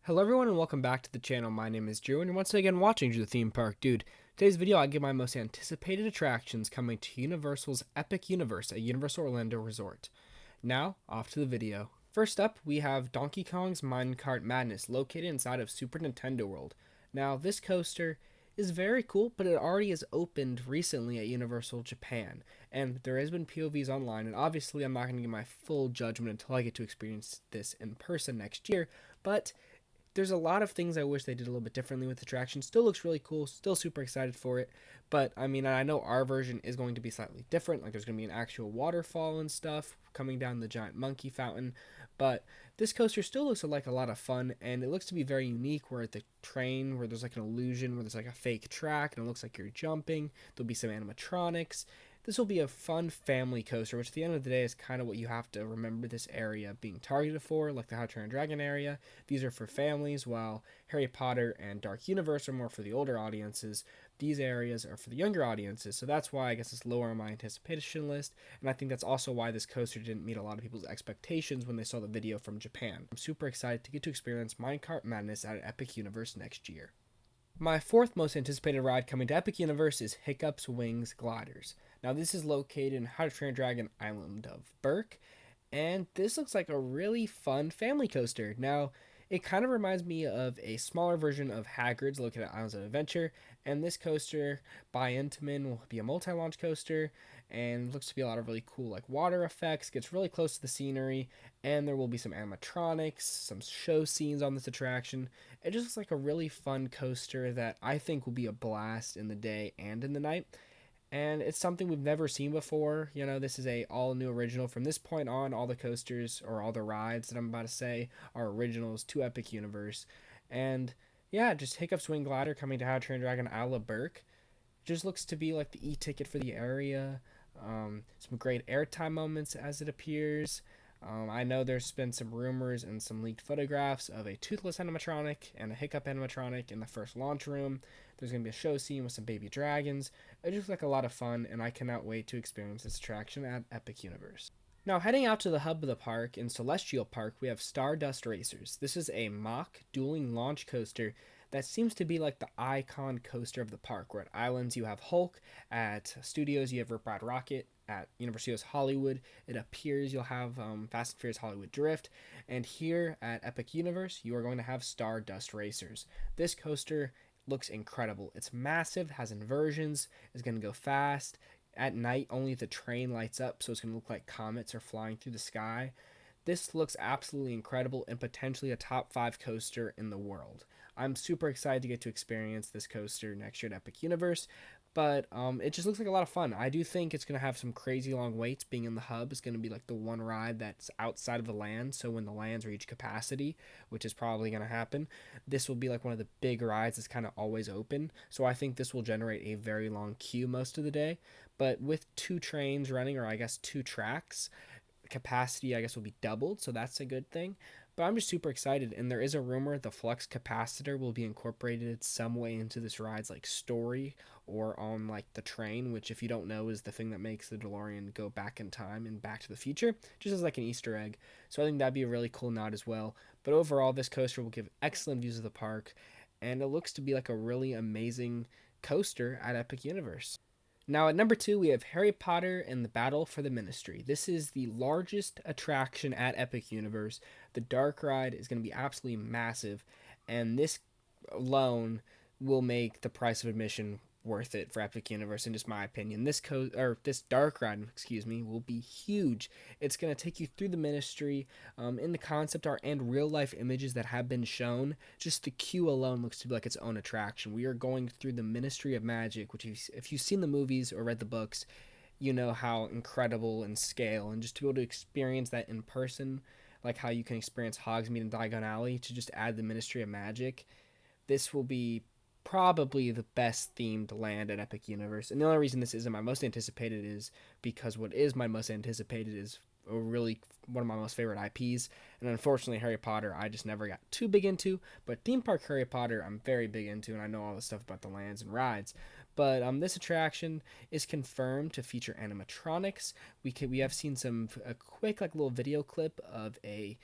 Hello everyone and welcome back to the channel. My name is Drew and you're once again watching Drew the Theme Park Dude. Today's video I give my most anticipated attractions coming to Universal's Epic Universe at Universal Orlando Resort. Now, off to the video. First up, we have Donkey Kong's Minecart Madness located inside of Super Nintendo World. Now, this coaster is very cool, but it already has opened recently at Universal Japan, and there has been POVs online, and obviously I'm not going to give my full judgment until I get to experience this in person next year, but there's a lot of things I wish they did a little bit differently with the attraction. Still looks really cool, still super excited for it, but I mean, I know our version is going to be slightly different, like there's going to be an actual waterfall and stuff coming down the giant monkey fountain, but this coaster still looks like a lot of fun, and it looks to be very unique, where at the train, where there's like an illusion, where there's like a fake track, and it looks like you're jumping, there'll be some animatronics. This will be a fun family coaster, which at the end of the day is kind of what you have to remember this area being targeted for, like the How to Train Your Dragon area. These are for families, while Harry Potter and Dark Universe are more for the older audiences. These areas are for the younger audiences, so that's why I guess it's lower on my anticipation list, and I think that's also why this coaster didn't meet a lot of people's expectations when they saw the video from Japan. I'm super excited to get to experience Minecart Madness at Epic Universe next year. My fourth most anticipated ride coming to Epic Universe is Hiccups Wings Gliders. Now, this is located in How to Train Your Dragon Island of Berk, and this looks like a really fun family coaster. Now, it kind of reminds me of a smaller version of Hagrid's located at Islands of Adventure, and this coaster by Intamin will be a multi-launch coaster, and looks to be a lot of really cool like water effects, gets really close to the scenery, and there will be some animatronics, some show scenes on this attraction. It just looks like a really fun coaster that I think will be a blast in the day and in the night, and it's something we've never seen before. You know, this is a all new original. From this point on, all the coasters or all the rides that I'm about to say are originals to Epic Universe. And yeah, just Hiccups Wing Glider coming to How to Train Your Dragon Isle of Berk. Just looks to be like the e-ticket for the area. Some great airtime moments as it appears. I know there's been some rumors and some leaked photographs of a toothless animatronic and a hiccup animatronic in the first launch room. There's going to be a show scene with some baby dragons. It just looks like a lot of fun, and I cannot wait to experience this attraction at Epic Universe. Now, heading out to the hub of the park in Celestial Park, we have Stardust Racers. This is a mock dueling launch coaster that seems to be like the icon coaster of the park, where at Islands you have Hulk, at Studios you have Rip Ride Rocket, at Universal Studios Hollywood it appears you'll have Fast and Furious Hollywood Drift, and here at Epic Universe you are going to have Stardust Racers. This coaster looks incredible. It's massive, has inversions, is going to go fast. At night, only the train lights up, so it's going to look like comets are flying through the sky. This looks absolutely incredible and potentially a top 5 coaster in the world. I'm super excited to get to experience this coaster next year at Epic Universe, but it just looks like a lot of fun. I do think it's going to have some crazy long waits. Being in the hub is going to be like the one ride that's outside of the land, so when the lands reach capacity, which is probably going to happen, this will be like one of the big rides that's kind of always open, so I think this will generate a very long queue most of the day. But with 2 trains running, or I guess 2 tracks, capacity I guess will be doubled, so that's a good thing. But I'm just super excited, and there is a rumor the flux capacitor will be incorporated some way into this ride's like story or on like the train, which if you don't know is the thing that makes the DeLorean go back in time and Back to the Future, just as like an Easter egg. So I think that'd be a really cool nod as well. But overall, this coaster will give excellent views of the park, and it looks to be like a really amazing coaster at Epic Universe. Now, at number 2, we have Harry Potter and the Battle for the Ministry. This is the largest attraction at Epic Universe. The dark ride is going to be absolutely massive, and this alone will make the price of admission worth it for Epic Universe, in just my opinion. This dark ride, will be huge. It's going to take you through the Ministry, in the concept art and real life images that have been shown. Just the queue alone looks to be like its own attraction. We are going through the Ministry of Magic, which if you've seen the movies or read the books, you know how incredible in scale, and just to be able to experience that in person, like how you can experience Hogsmeade and Diagon Alley, to just add the Ministry of Magic, this will be probably the best themed land at Epic Universe. And the only reason this isn't my most anticipated is because what is my most anticipated is really one of my most favorite IPs, and unfortunately Harry Potter I just never got too big into, but theme park Harry Potter I'm very big into, and I know all the stuff about the lands and rides. But this attraction is confirmed to feature animatronics. We have seen a quick like little video clip of a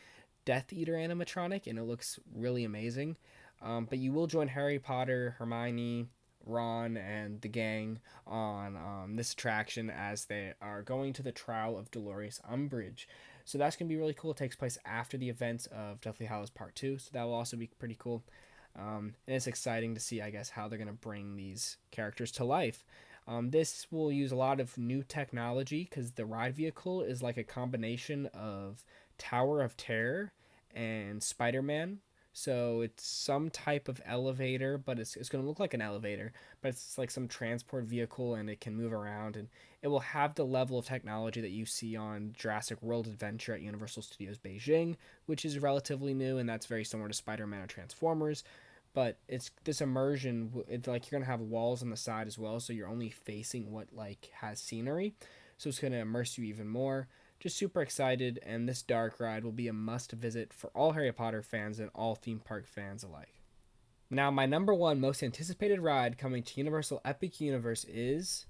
Death Eater animatronic, and it looks really amazing. But you will join Harry Potter, Hermione, Ron, and the gang on this attraction as they are going to the trial of Dolores Umbridge. So that's going to be really cool. It takes place after the events of Deathly Hallows Part 2, so that will also be pretty cool. And it's exciting to see, I guess, how they're going to bring these characters to life. This will use a lot of new technology because the ride vehicle is like a combination of Tower of Terror and Spider-Man. So it's some type of elevator, but it's going to look like an elevator, but it's like some transport vehicle and it can move around, and it will have the level of technology that you see on Jurassic World Adventure at Universal Studios Beijing, which is relatively new, and that's very similar to Spider-Man or Transformers. But it's this immersion. It's like you're gonna have walls on the side as well, so you're only facing what like has scenery. So it's gonna immerse you even more. Just super excited, and this dark ride will be a must visit for all Harry Potter fans and all theme park fans alike. Now, my number one most anticipated ride coming to Universal Epic Universe is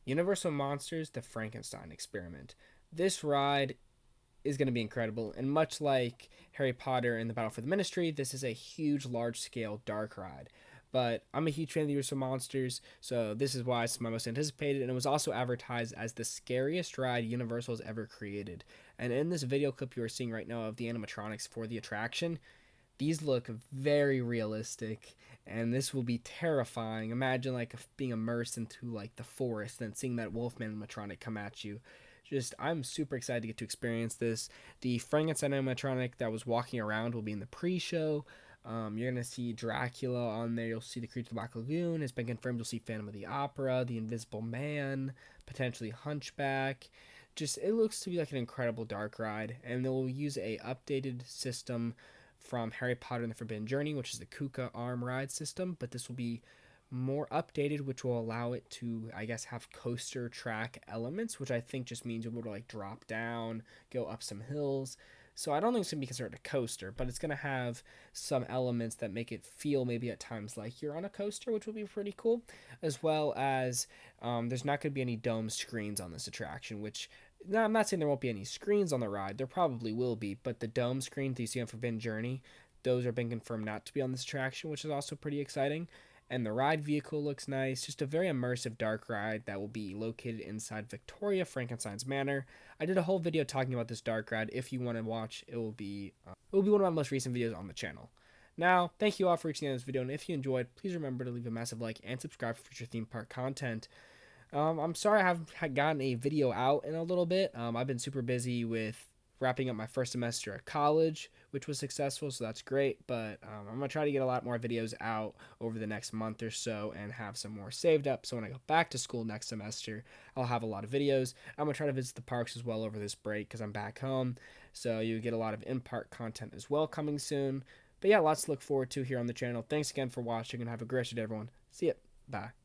Universal Monsters: The Frankenstein Experiment. This ride is going to be incredible. And much like Harry Potter and the Battle for the Ministry, this is a huge, large scale dark ride. But I'm a huge fan of the Universal Monsters, so this is why it's my most anticipated. And it was also advertised as the scariest ride Universal has ever created. And in this video clip you are seeing right now of the animatronics for the attraction, these look very realistic, and this will be terrifying. Imagine like being immersed into like the forest and seeing that Wolfman animatronic come at you. Just, I'm super excited to get to experience this. The Frankenstein animatronic that was walking around will be in the pre-show. You're gonna see Dracula on there. You'll see the Creature of the Black Lagoon. It's been confirmed you'll see Phantom of the Opera, the Invisible Man, potentially Hunchback. Just, it looks to be like an incredible dark ride, and they'll use a updated system from Harry Potter and the Forbidden Journey, which is the Kuka arm ride system, but this will be more updated, which will allow it to, I guess, have coaster track elements, which I think just means you'll be able to like drop down, go up some hills. So I don't think it's gonna be considered a coaster, but it's gonna have some elements that make it feel maybe at times like you're on a coaster, which will be pretty cool. As well as there's not gonna be any dome screens on this attraction, which now, I'm not saying there won't be any screens on the ride. There probably will be, but the dome screens that you see on Forbidden Journey, those are being confirmed not to be on this attraction, which is also pretty exciting. And the ride vehicle looks nice. Just a very immersive dark ride that will be located inside Victoria Frankenstein's Manor. I did a whole video talking about this dark ride. If you want to watch, it will be one of my most recent videos on the channel. Now, thank you all for reaching the end of this video, and if you enjoyed, please remember to leave a massive like and subscribe for future theme park content. I'm sorry I haven't gotten a video out in a little bit. I've been super busy with wrapping up my first semester at college, which was successful, so that's great. But I'm going to try to get a lot more videos out over the next month or so and have some more saved up. So when I go back to school next semester, I'll have a lot of videos. I'm going to try to visit the parks as well over this break because I'm back home. So you get a lot of in-park content as well coming soon. But yeah, lots to look forward to here on the channel. Thanks again for watching, and have a great day, everyone. See ya. Bye.